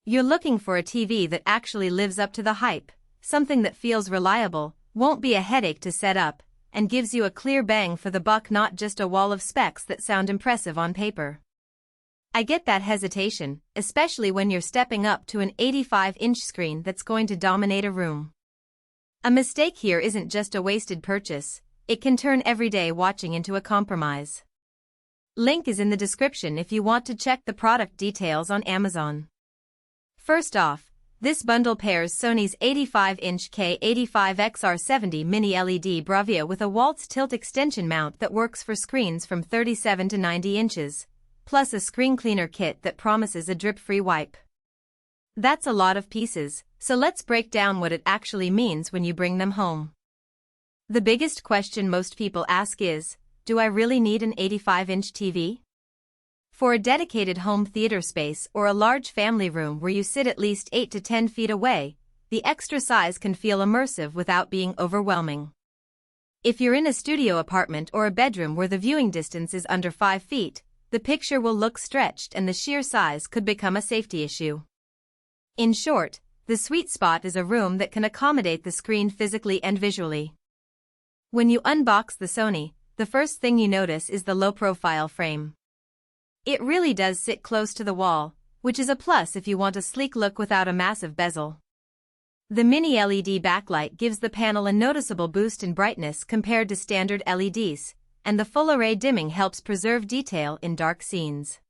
You're looking for a TV that actually lives up to the hype, something that feels reliable, won't be a headache to set up, and gives you a clear bang for the buck, not just a wall of specs that sound impressive on paper. I get that hesitation, especially when you're stepping up to an 85-inch screen that's going to dominate a room. A mistake here isn't just a wasted purchase, it can turn everyday watching into a compromise. Link is in the description if you want to check the product details on Amazon. First off, this bundle pairs Sony's 85-inch K85XR70 mini LED Bravia with a Walts tilt extension mount that works for screens from 37 to 90 inches, plus a screen cleaner kit that promises a drip-free wipe. That's a lot of pieces, so let's break down what it actually means when you bring them home. The biggest question most people ask is, do I really need an 85-inch TV? For a dedicated home theater space or a large family room where you sit at least 8 to 10 feet away, the extra size can feel immersive without being overwhelming. If you're in a studio apartment or a bedroom where the viewing distance is under 5 feet, the picture will look stretched and the sheer size could become a safety issue. In short, the sweet spot is a room that can accommodate the screen physically and visually. When you unbox the Sony, the first thing you notice is the low-profile frame. It really does sit close to the wall, which is a plus if you want a sleek look without a massive bezel. The mini LED backlight gives the panel a noticeable boost in brightness compared to standard LEDs, and the full-array dimming helps preserve detail in dark scenes.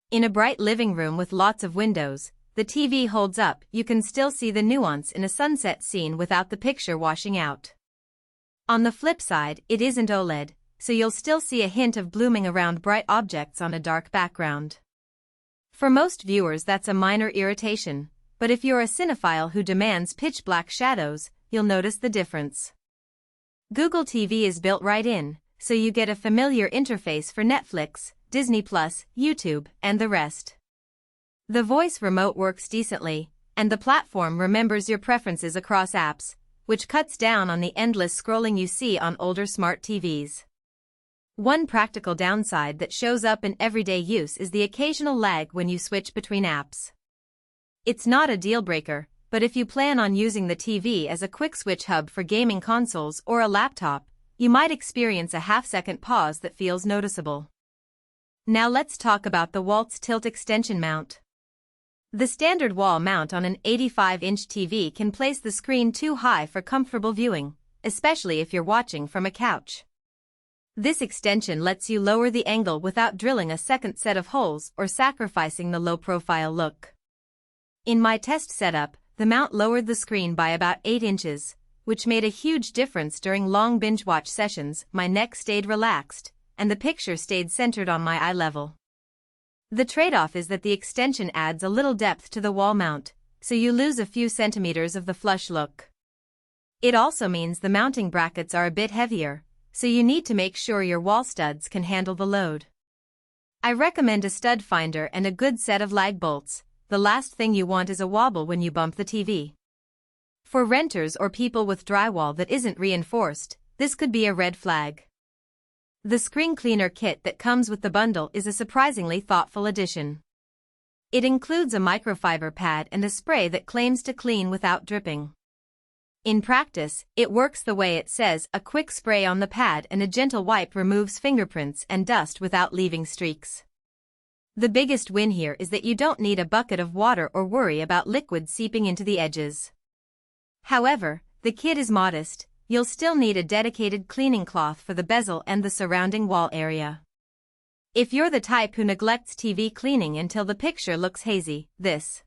In a bright living room with lots of windows, the TV holds up. You can still see the nuance in a sunset scene without the picture washing out. On the flip side, it isn't OLED, so you'll still see a hint of blooming around bright objects on a dark background. For most viewers that's a minor irritation, but if you're a cinephile who demands pitch-black shadows, you'll notice the difference. Google TV is built right in, so you get a familiar interface for Netflix, Disney+, YouTube, and the rest. The voice remote works decently, and the platform remembers your preferences across apps, which cuts down on the endless scrolling you see on older smart TVs. One practical downside that shows up in everyday use is the occasional lag when you switch between apps. It's not a deal-breaker, but if you plan on using the TV as a quick switch hub for gaming consoles or a laptop, you might experience a half-second pause that feels noticeable. Now let's talk about the Walts tilt extension mount. The standard wall mount on an 85-inch TV can place the screen too high for comfortable viewing, especially if you're watching from a couch. This extension lets you lower the angle without drilling a second set of holes or sacrificing the low-profile look. In my test setup, the mount lowered the screen by about 8 inches, which made a huge difference during long binge-watch sessions. My neck stayed relaxed, and the picture stayed centered on my eye level. The trade-off is that the extension adds a little depth to the wall mount, so you lose a few centimeters of the flush look. It also means the mounting brackets are a bit heavier, so you need to make sure your wall studs can handle the load. I recommend a stud finder and a good set of lag bolts. The last thing you want is a wobble when you bump the TV. For renters or people with drywall that isn't reinforced, this could be a red flag. The screen cleaner kit that comes with the bundle is a surprisingly thoughtful addition. It includes a microfiber pad and a spray that claims to clean without dripping. In practice, it works the way it says. A quick spray on the pad and a gentle wipe removes fingerprints and dust without leaving streaks. The biggest win here is that you don't need a bucket of water or worry about liquid seeping into the edges. However, the kit is modest. You'll still need a dedicated cleaning cloth for the bezel and the surrounding wall area. If you're the type who neglects TV cleaning until the picture looks hazy, this